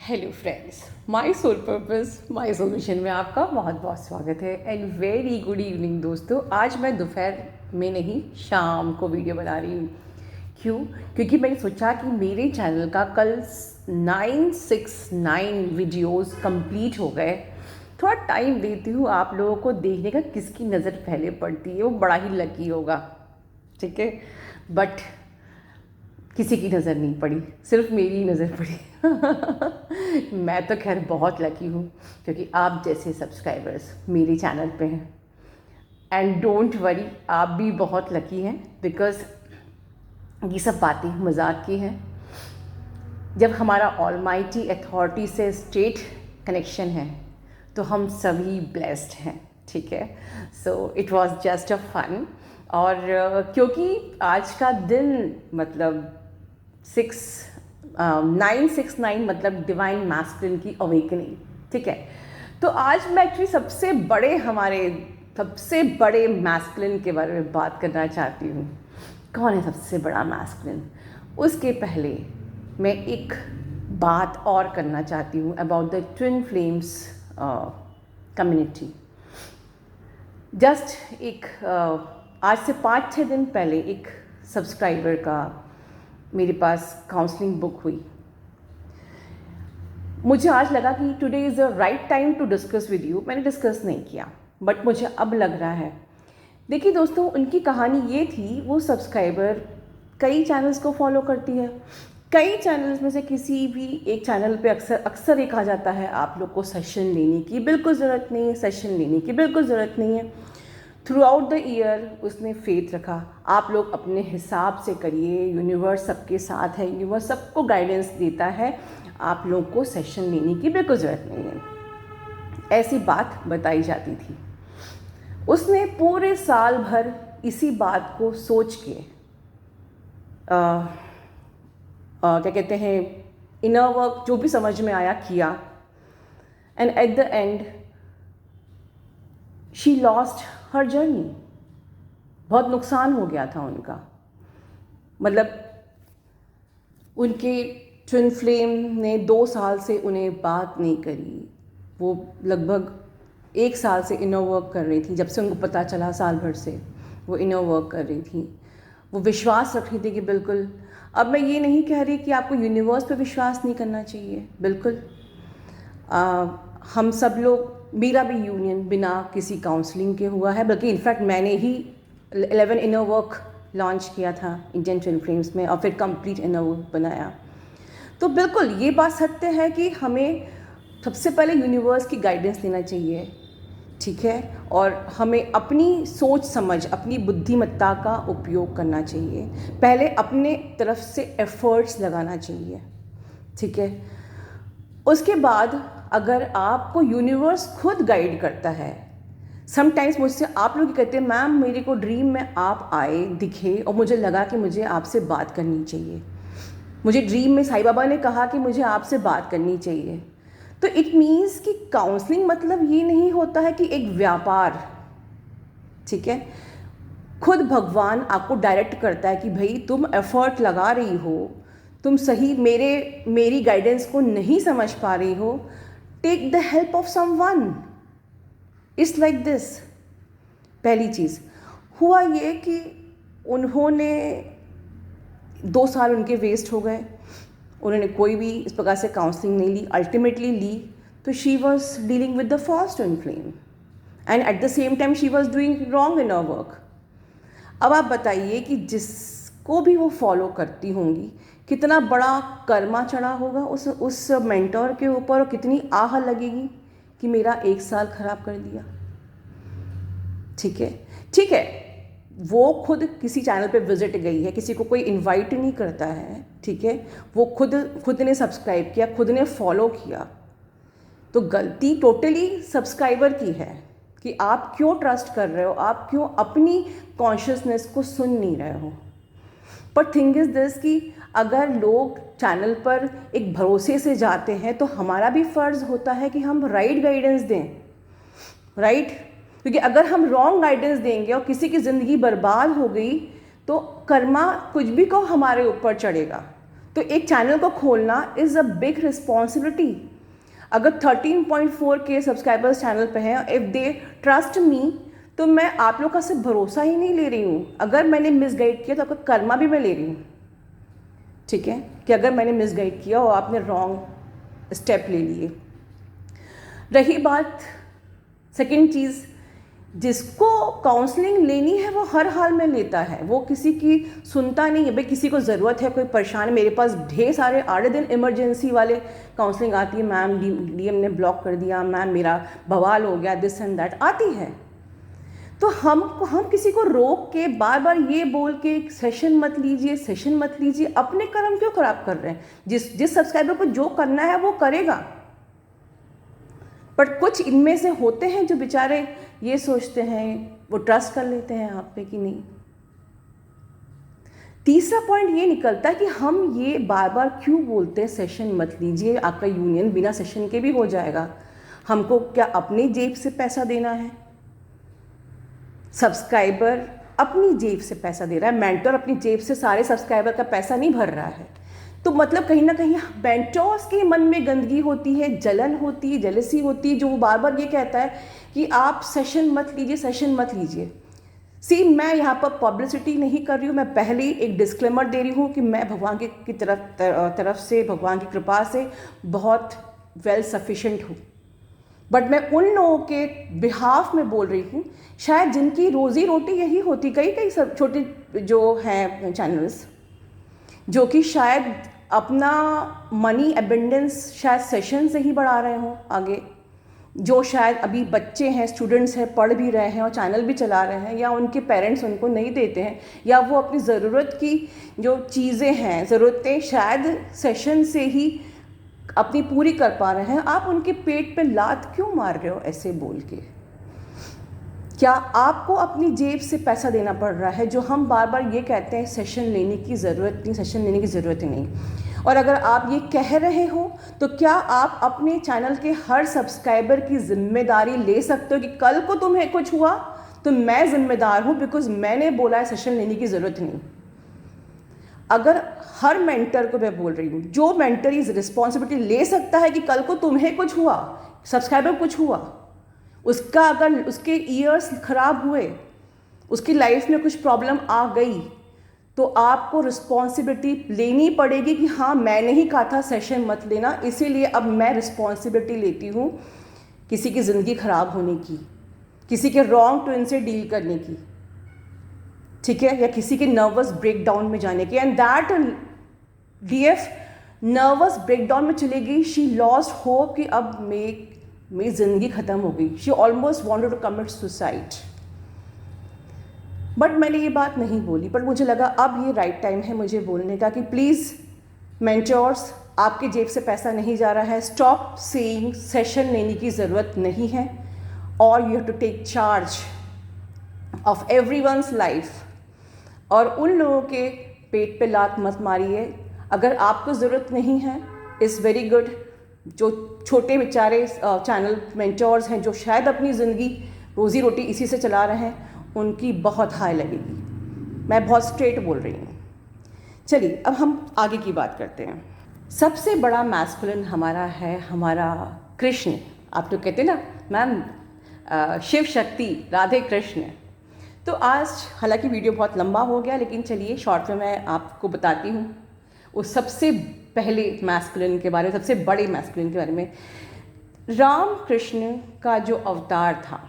Hello friends, my soul purpose my solution में आपका बहुत बहुत स्वागत है एंड वेरी गुड इवनिंग दोस्तों। आज मैं दोपहर में नहीं, शाम को वीडियो बना रही हूँ। क्यों? क्योंकि मैंने सोचा कि मेरे चैनल का कल 969 वीडियोस कंप्लीट हो गए। थोड़ा टाइम देती हूँ आप लोगों को देखने का, किसकी नज़र पहले पड़ती है वो बड़ा ही लकी होगा। ठीक है, बट किसी की नज़र नहीं पड़ी, सिर्फ मेरी ही नज़र पड़ी। मैं तो खैर बहुत लकी हूँ क्योंकि आप जैसे सब्सक्राइबर्स मेरे चैनल पे हैं। एंड डोंट वरी, आप भी बहुत लकी हैं बिकॉज़ ये सब बातें मजाक की हैं। जब हमारा ऑलमाइटी अथॉरिटी से स्ट्रेट कनेक्शन है तो हम सभी ब्लेस्ड हैं। ठीक है, so it was just a fun. और क्योंकि आज का दिन मतलब 969 मतलब डिवाइन मैस्कुलिन की अवेकनिंग। ठीक है, तो आज मैं एक्चुअली सबसे बड़े मैस्कुलिन के बारे में बात करना चाहती हूँ। कौन है सबसे बड़ा मैस्कुलिन? उसके पहले मैं एक बात और करना चाहती हूँ about the twin flames community. Just एक आज से 5-6 दिन पहले एक सब्सक्राइबर का मेरे पास काउंसलिंग बुक हुई। मुझे आज लगा कि today is the right time to discuss with you. मैंने डिस्कस नहीं किया बट मुझे अब लग रहा है। देखिए दोस्तों, उनकी कहानी ये थी, वो सब्सक्राइबर कई चैनल्स को फॉलो करती है। कई चैनल्स में से किसी भी एक चैनल पे अक्सर ये कहा जाता है आप लोग को सेशन लेने की बिल्कुल ज़रूरत नहीं है, सेशन लेने की बिल्कुल ज़रूरत नहीं है। थ्रू आउट द ईयर उसने फेथ रखा, आप लोग अपने हिसाब से करिए, यूनिवर्स सबके साथ है, यूनिवर्स सबको गाइडेंस देता है, आप लोग को सेशन लेने की बिल्कुल ज़रूरत नहीं है, ऐसी बात बताई जाती थी। उसने पूरे साल भर इसी बात को सोच के क्या कहते हैं, इनर वर्क जो भी समझ में आया किया। And at the end she lost her journey. बहुत नुकसान हो गया था उनका। मतलब उनके ट्विन फ्लेम ने 2 साल से उन्हें बात नहीं करी। वो लगभग 1 साल से इनर वर्क कर रही थी। जब से उनको पता चला, साल भर से वो इनर वर्क कर रही थी। वो विश्वास रख रही थी कि बिल्कुल। अब मैं ये नहीं कह रही कि आपको यूनिवर्स पे विश्वास नहीं करना चाहिए, बिल्कुल। हम सब लोग, मेरा भी यूनियन बिना किसी काउंसलिंग के हुआ है, बल्कि इनफैक्ट मैंने ही 11 इनर वर्क लॉन्च किया था इंडियन ट्विन फ्लेम्स में और फिर कंप्लीट इनर वर्क बनाया। तो बिल्कुल ये बात सत्य है कि हमें सबसे पहले यूनिवर्स की गाइडेंस लेना चाहिए। ठीक है, और हमें अपनी सोच समझ, अपनी बुद्धिमत्ता का उपयोग करना चाहिए। पहले अपने तरफ से एफर्ट्स लगाना चाहिए। ठीक है, उसके बाद अगर आपको यूनिवर्स खुद गाइड करता है, समटाइम्स मुझसे आप लोग कहते हैं मैम मेरे को ड्रीम में आप आए, दिखे और मुझे लगा कि मुझे आपसे बात करनी चाहिए। मुझे ड्रीम में साईं बाबा ने कहा कि मुझे आपसे बात करनी चाहिए। तो इट मीन्स कि काउंसलिंग मतलब ये नहीं होता है कि एक व्यापार। ठीक है, खुद भगवान आपको डायरेक्ट करता है कि भाई तुम एफर्ट लगा रही हो, तुम सही मेरी गाइडेंस को नहीं समझ पा रही हो, take the help of someone. It's like this. पहली चीज़ हुआ ये कि उन्होंने 2 साल उनके वेस्ट हो गए। उन्होंने कोई भी इस प्रकार से काउंसलिंग नहीं ली, अल्टीमेटली ली तो she was dealing with the first twin flame and at the same time she was doing wrong in her work. अब आप बताइए कि जिसको भी वो फॉलो करती होंगी कितना बड़ा कर्मा चढ़ा होगा उस मेंटोर के ऊपर, और कितनी आह लगेगी कि मेरा 1 साल खराब कर दिया। ठीक है, ठीक है, वो खुद किसी चैनल पे विजिट गई है, किसी को कोई इनवाइट नहीं करता है। ठीक है, वो खुद ने सब्सक्राइब किया, खुद ने फॉलो किया। तो गलती टोटली सब्सक्राइबर की है कि आप क्यों ट्रस्ट कर रहे हो, आप क्यों अपनी कॉन्शियसनेस को सुन नहीं रहे हो। पर थिंग इज़ दिस कि अगर लोग चैनल पर एक भरोसे से जाते हैं तो हमारा भी फ़र्ज़ होता है कि हम राइट गाइडेंस दें, राइट। क्योंकि अगर हम रॉन्ग गाइडेंस देंगे और किसी की ज़िंदगी बर्बाद हो गई तो कर्मा कुछ भी को हमारे ऊपर चढ़ेगा। तो एक चैनल को खोलना इज़ अ बिग रिस्पॉन्सिबिलिटी। अगर 13.4K सब्सक्राइबर्स चैनल पे हैं, इफ़ दे ट्रस्ट मी, तो मैं आप लोग का सिर्फ भरोसा ही नहीं ले रही हूँ, अगर मैंने मिसगाइड किया तो आपका कर्मा भी मैं ले रही हूँ। ठीक है, कि अगर मैंने मिसगाइड किया और आपने रॉन्ग स्टेप ले लिए। रही बात सेकंड चीज़, जिसको काउंसलिंग लेनी है वो हर हाल में लेता है, वो किसी की सुनता नहीं है। भाई किसी को ज़रूरत है, कोई परेशान है, मेरे पास ढेर सारे 8 दिन इमरजेंसी वाले काउंसलिंग आती है, मैम डीएम ने ब्लॉक कर दिया, मैम मेरा बवाल हो गया, दिस एंड दैट आती है। तो हम किसी को रोक के बार बार ये बोल के सेशन मत लीजिए, सेशन मत लीजिए, अपने कर्म क्यों खराब कर रहे हैं? जिस सब्सक्राइबर को जो करना है वो करेगा। बट कुछ इनमें से होते हैं जो बेचारे ये सोचते हैं, वो ट्रस्ट कर लेते हैं आप पे कि नहीं। तीसरा पॉइंट ये निकलता है कि हम ये बार बार क्यों बोलते हैं सेशन मत लीजिए, आपका यूनियन बिना सेशन के भी हो जाएगा। हमको क्या अपनी जेब से पैसा देना है? सब्सक्राइबर अपनी जेब से पैसा दे रहा है, मेंटर अपनी जेब से सारे सब्सक्राइबर का पैसा नहीं भर रहा है। तो मतलब कहीं ना कहीं मेंटर्स के मन में गंदगी होती है, जलन होती है, जेलसी होती है, जो वो बार बार ये कहता है कि आप सेशन मत लीजिए, सेशन मत लीजिए। मैं यहाँ पर पब्लिसिटी नहीं कर रही हूँ, मैं पहले ही एक डिस्क्लेमर दे रही हूँ कि मैं भगवान की तरफ से, भगवान की कृपा से बहुत वेल सफिशेंट हूँ। बट मैं उन लोगों के बिहाफ में बोल रही हूँ, शायद जिनकी रोज़ी रोटी यही होती, कई सब छोटे जो हैं चैनल्स, जो कि शायद अपना मनी एबेंडेंस शायद सेशन से ही बढ़ा रहे हों आगे, जो शायद अभी बच्चे हैं, स्टूडेंट्स हैं, पढ़ भी रहे हैं और चैनल भी चला रहे हैं, या उनके पेरेंट्स उनको नहीं देते हैं, या वो अपनी ज़रूरत की जो चीज़ें हैं, ज़रूरतें शायद सेशन से ही अपनी पूरी कर पा रहे हैं। आप उनके पेट पे लात क्यों मार रहे हो ऐसे बोल के? क्या आपको अपनी जेब से पैसा देना पड़ रहा है? जो हम बार बार ये कहते हैं सेशन लेने की ज़रूरत नहीं, सेशन लेने की ज़रूरत ही नहीं। और अगर आप ये कह रहे हो तो क्या आप अपने चैनल के हर सब्सक्राइबर की जिम्मेदारी ले सकते हो कि कल को तुम्हें कुछ हुआ तो मैं जिम्मेदार हूँ, बिकॉज मैंने बोला है सेशन लेने की ज़रूरत नहीं। अगर हर मेंटर को मैं बोल रही हूँ, जो मेंटर इस रिस्पॉन्सिबिलिटी ले सकता है कि कल को तुम्हें कुछ हुआ, सब्सक्राइबर कुछ हुआ, उसका अगर उसके ईयर्स खराब हुए, उसकी लाइफ में कुछ प्रॉब्लम आ गई, तो आपको रिस्पॉन्सिबिलिटी लेनी पड़ेगी कि हाँ मैंने ही कहा था सेशन मत लेना, इसीलिए अब मैं रिस्पॉन्सिबिलिटी लेती हूँ किसी की ज़िंदगी ख़राब होने की, किसी के रॉन्ग टर्न से डील करने की, ठीक है, या किसी के नर्वस ब्रेकडाउन में जाने की। And that DF nervous breakdown में चली गई, शी लॉस्ट होप कि अब मेरी ज़िंदगी ख़त्म हो गई, she almost wanted to commit suicide. But मैंने ये बात नहीं बोली, बट मुझे लगा अब ये राइट टाइम है मुझे बोलने का कि प्लीज़ मेंटर्स, आपके जेब से पैसा नहीं जा रहा है, स्टॉप सेइंग सेशन लेने की ज़रूरत नहीं है, और you have to take charge of everyone's life. और उन लोगों के पेट पे लात मत मारिए। अगर आपको ज़रूरत नहीं है, इज़ वेरी गुड। जो छोटे बेचारे चैनल मेंटर्स हैं, जो शायद अपनी ज़िंदगी रोज़ी रोटी इसी से चला रहे हैं, उनकी बहुत हाय लगेगी। मैं बहुत स्ट्रेट बोल रही हूँ। चलिए अब हम आगे की बात करते हैं। सबसे बड़ा मैस्कुलिन हमारा है हमारा कृष्ण। आप तो कहते हैं ना मैम शिव शक्ति राधे कृष्ण। तो आज हालांकि वीडियो बहुत लंबा हो गया, लेकिन चलिए शॉर्ट में मैं आपको बताती हूँ उस सबसे पहले मैस्कुलिन के बारे में, सबसे बड़े मैस्कुलिन के बारे में। राम कृष्ण का जो अवतार था,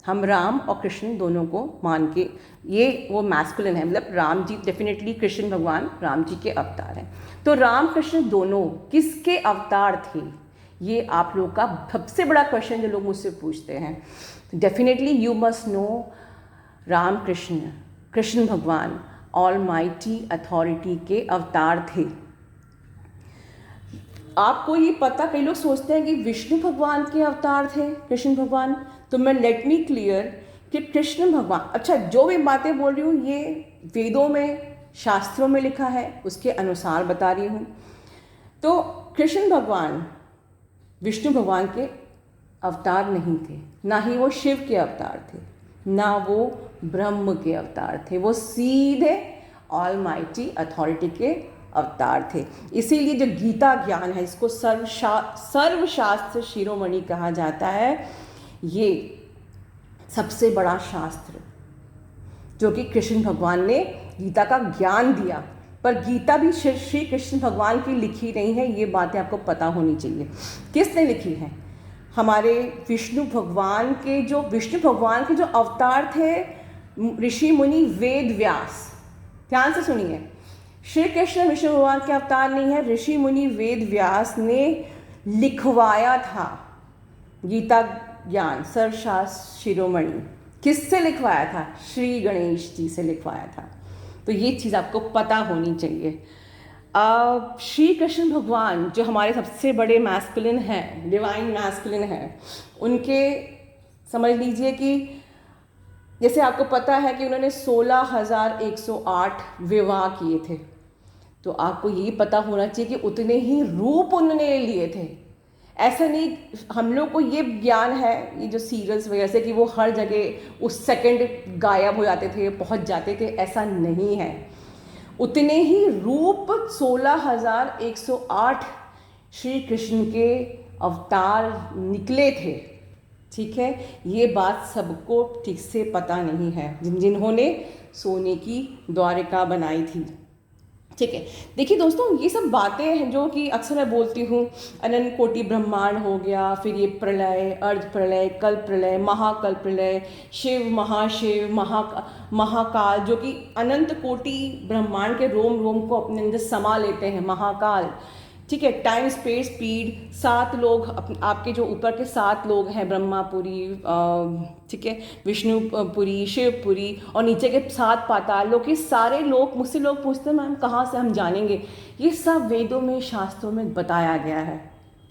हम राम और कृष्ण दोनों को मान के ये वो मैस्कुलिन है, मतलब राम जी डेफिनेटली, कृष्ण भगवान राम जी के अवतार हैं। तो राम कृष्ण दोनों किसके अवतार थे, ये आप लोग का सबसे बड़ा क्वेश्चन जो लोग मुझसे पूछते हैं। Definitely you must know, Ram Krishna भगवान ऑलमाइटी अथॉरिटी के अवतार थे। आपको ये पता, कई लोग सोचते हैं कि विष्णु भगवान के अवतार थे कृष्ण भगवान, तो मैं लेट मी क्लियर कि कृष्ण भगवान, अच्छा जो भी बातें बोल रही हूँ ये वेदों में, शास्त्रों में लिखा है, उसके अनुसार बता रही हूँ। तो कृष्ण भगवान विष्णु भगवान के अवतार नहीं थे, ना ही वो शिव के अवतार थे, ना वो ब्रह्म के अवतार थे, वो सीधे ऑलमाइटी अथॉरिटी के अवतार थे। इसीलिए जो गीता ज्ञान है, इसको सर्वशास्त्र शिरोमणि कहा जाता है। ये सबसे बड़ा शास्त्र जो कि कृष्ण भगवान ने गीता का ज्ञान दिया, पर गीता भी श्री कृष्ण भगवान की लिखी नहीं है, ये बातें आपको पता होनी चाहिए। किसने लिखी है? हमारे विष्णु भगवान के जो अवतार थे, ऋषि मुनि वेद व्यास। ध्यान से सुनिए, श्री कृष्ण विष्णु भगवान के अवतार नहीं है, ऋषि मुनि वेद व्यास ने लिखवाया था गीता ज्ञान सर्वशास्त्र शिरोमणि। किससे लिखवाया था? श्री गणेश जी से लिखवाया था। तो ये चीज़ आपको पता होनी चाहिए। श्री कृष्ण भगवान जो हमारे सबसे बड़े मैस्कुलिन हैं, डिवाइन मैस्कुलिन हैं, उनके समझ लीजिए कि जैसे आपको पता है कि उन्होंने 16,108 विवाह किए थे, तो आपको ये पता होना चाहिए कि उतने ही रूप उन्होंने लिए थे। ऐसा नहीं, हम लोग को ये ज्ञान है ये जो सीरियल्स वगैरह से कि वो हर जगह उस सेकंड गायब हो जाते थे, पहुंच जाते थे, ऐसा नहीं है। उतने ही रूप 16,108 श्री कृष्ण के अवतार निकले थे। ठीक है, ये बात सबको ठीक से पता नहीं है जिन्होंने सोने की द्वारिका बनाई थी। ठीक है, देखिए दोस्तों, ये सब बातें हैं जो कि अक्सर मैं बोलती हूँ। अनंत कोटि ब्रह्मांड हो गया, फिर ये प्रलय, अर्ध प्रलय, कल्प प्रलय, महाकल प्रलय, शिव महाशिव, महाकाल, जो कि अनंत कोटि ब्रह्मांड के रोम रोम को अपने अंदर समा लेते हैं, महाकाल। ठीक है, टाइम स्पेस स्पीड, 7 लोग, आपके जो ऊपर के 7 लोग हैं, ब्रह्मापुरी, ठीक है, विष्णुपुरी, शिवपुरी, और नीचे के 7 पाताल लोग, ये सारे लोग, मुझसे लोग पूछते हैं मैम कहाँ से हम जानेंगे? ये सब वेदों में, शास्त्रों में बताया गया है।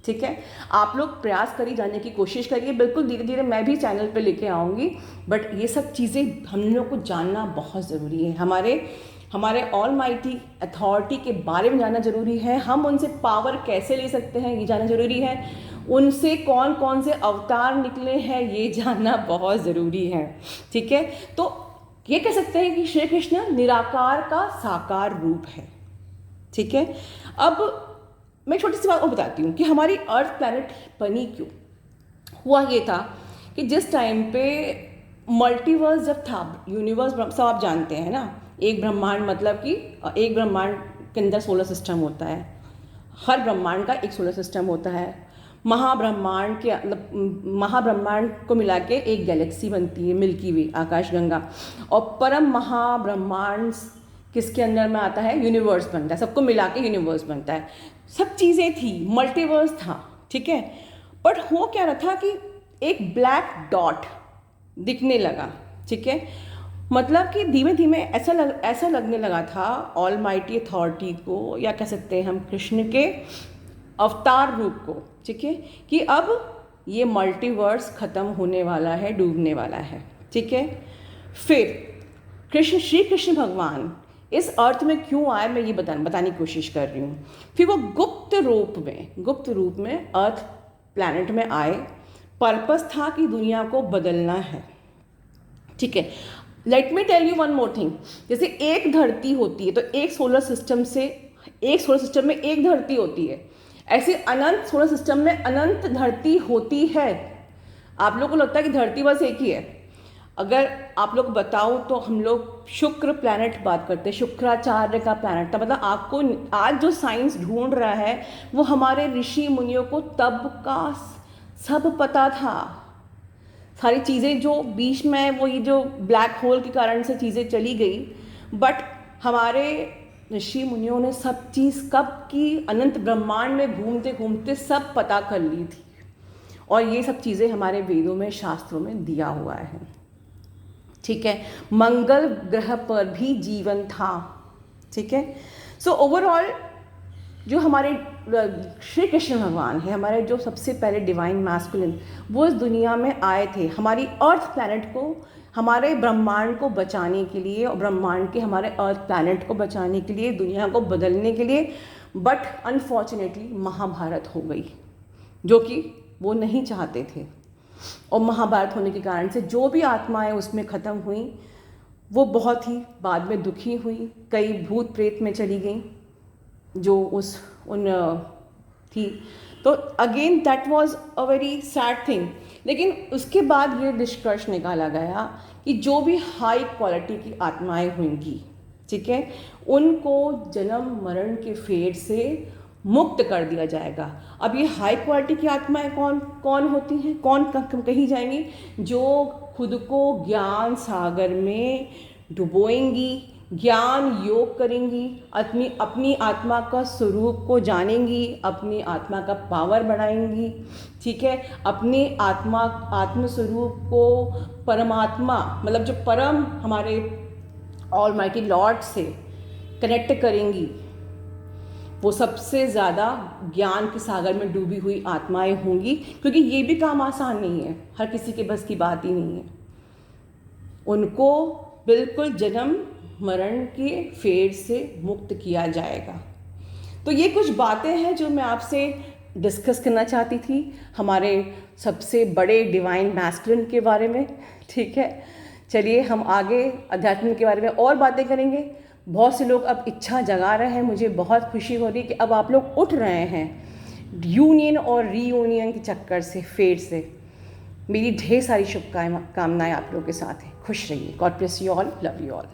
ठीक है, आप लोग प्रयास करिए, जानने की कोशिश करिए। बिल्कुल धीरे धीरे मैं भी चैनल पे लेके आऊँगी, बट ये सब चीज़ें हम लोग को जानना बहुत ज़रूरी है। हमारे ऑलमाइटी अथॉरिटी के बारे में जानना जरूरी है। हम उनसे पावर कैसे ले सकते हैं ये जानना जरूरी है। उनसे कौन कौन से अवतार निकले हैं ये जानना बहुत ज़रूरी है। ठीक है, तो ये कह सकते हैं कि श्री कृष्ण निराकार का साकार रूप है। ठीक है, अब मैं छोटी सी बात और बताती हूँ कि हमारी अर्थ प्लैनेट बनी क्यों। हुआ ये था कि जिस टाइम पे मल्टीवर्स जब था, यूनिवर्स सब आप जानते हैं ना, एक ब्रह्मांड मतलब कि एक ब्रह्मांड के अंदर सोलर सिस्टम होता है, हर ब्रह्मांड का एक सोलर सिस्टम होता है। महाब्रह्मांड के महाब्रह्मांड को मिला के एक गैलेक्सी बनती है, मिल्की वे, आकाशगंगा। और परम महाब्रह्मांड किसके अंदर में आता है? यूनिवर्स बनता है, सबको मिला के यूनिवर्स बनता है। सब चीज़ें थी, मल्टीवर्स था। ठीक है, बट हो क्या रहा था कि एक ब्लैक डॉट दिखने लगा। ठीक है, मतलब कि धीमे धीमे ऐसा लगने लगा था ऑलमाइटी अथॉरिटी को, या कह सकते हैं हम कृष्ण के अवतार रूप को, ठीक है, कि अब ये मल्टीवर्स ख़त्म होने वाला है, डूबने वाला है। ठीक है, फिर श्री कृष्ण भगवान इस अर्थ में क्यों आए, मैं ये बताने की कोशिश कर रही हूँ। फिर वो गुप्त रूप में अर्थ प्लैनेट में आए। पर्पस था कि दुनिया को बदलना है। ठीक है, let me tell you one more thing. जैसे एक धरती होती है तो एक सोलर सिस्टम में एक धरती होती है, ऐसे अनंत सोलर सिस्टम में अनंत धरती होती है। आप लोगों को लगता है कि धरती बस एक ही है। अगर आप लोग बताओ तो हम लोग शुक्र प्लैनेट बात करते हैं, शुक्राचार्य का प्लैनेट था। मतलब आपको आज जो साइंस ढूंढ रहा है वो हमारे ऋषि मुनियों को तब का सब पता था। सारी चीज़ें जो बीच में वो ये जो ब्लैक होल के कारण से चीज़ें चली गई, बट हमारे ऋषि मुनियों ने सब चीज़ कब की अनंत ब्रह्मांड में घूमते घूमते सब पता कर ली थी। और ये सब चीज़ें हमारे वेदों में, शास्त्रों में दिया हुआ है। ठीक है, मंगल ग्रह पर भी जीवन था। ठीक है, सो ओवरऑल जो हमारे श्री कृष्ण भगवान है, हमारे जो सबसे पहले डिवाइन मैस्कुलिन, वो इस दुनिया में आए थे हमारी अर्थ प्लैनेट को, हमारे ब्रह्मांड को बचाने के लिए, और ब्रह्मांड के हमारे अर्थ प्लैनेट को बचाने के लिए, दुनिया को बदलने के लिए। बट अनफॉर्चुनेटली महाभारत हो गई, जो कि वो नहीं चाहते थे। और महाभारत होने के कारण से जो भी आत्माएं उसमें ख़त्म हुई, वो बहुत ही बाद में दुखी हुई, कई भूत प्रेत में चली गई। जो उन थी। तो again that was a very sad thing. लेकिन उसके बाद ये निष्कर्ष निकाला गया कि जो भी हाई क्वालिटी की आत्माएं होंगी, ठीक है, उनको जन्म मरण के फेर से मुक्त कर दिया जाएगा। अब ये हाई क्वालिटी की आत्माएं कौन कौन होती हैं, कौन कही जाएंगी? जो खुद को ज्ञान सागर में डुबोएंगी, ज्ञान योग करेंगी, अपनी आत्मा का स्वरूप को जानेंगी, अपनी आत्मा का पावर बढ़ाएंगी, ठीक है, अपनी आत्म स्वरूप को परमात्मा मतलब जो परम हमारे ऑलमाइटी लॉर्ड से कनेक्ट करेंगी। वो सबसे ज़्यादा ज्ञान के सागर में डूबी हुई आत्माएं होंगी, क्योंकि ये भी काम आसान नहीं है, हर किसी के बस की बात ही नहीं है। उनको बिल्कुल जन्म मरण के फेर से मुक्त किया जाएगा। तो ये कुछ बातें हैं जो मैं आपसे डिस्कस करना चाहती थी हमारे सबसे बड़े डिवाइन मैस्कुलिन के बारे में, ठीक है। चलिए हम आगे अध्यात्म के बारे में और बातें करेंगे। बहुत से लोग अब इच्छा जगा रहे हैं, मुझे बहुत खुशी हो रही है कि अब आप लोग उठ रहे हैं यूनियन और रीयूनियन के चक्कर से, फेर से। मेरी ढेर सारी शुभकामनाएं आप लोगों के साथ हैं। खुश रहिए। God bless you all, love you all.